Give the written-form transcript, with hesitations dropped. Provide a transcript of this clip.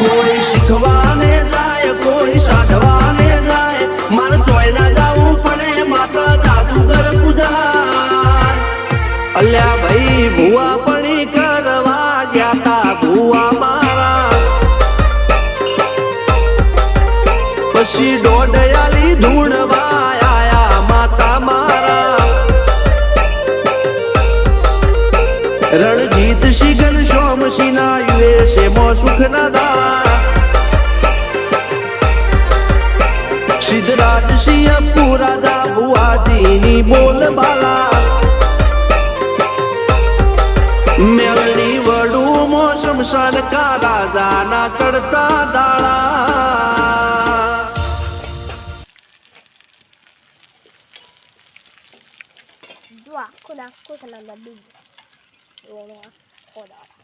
કોઈ શીખવાને જાય કોઈ સાધવાને જાય મારે ચોય ના જવું પડે માતા જાદુગર પૂજા અલ્યા ભાઈ ભુવા પણી કરવા ગયા તા ભુવા મારા પછી દોડયાલી ધૂણવા આયા માતા મારા રણજીત સિંહ સોમસિંહ ના યુએસએ માં સુખ ના દાળા સિદ્ધરાજ સિંહ પુરાજા ભુવાજીની બોલ બાલા મેલની વડું મોસમ શાન કા રાજા ના ચડતા દાળા જો આખો નાખો છે ને બધી આખો દાડો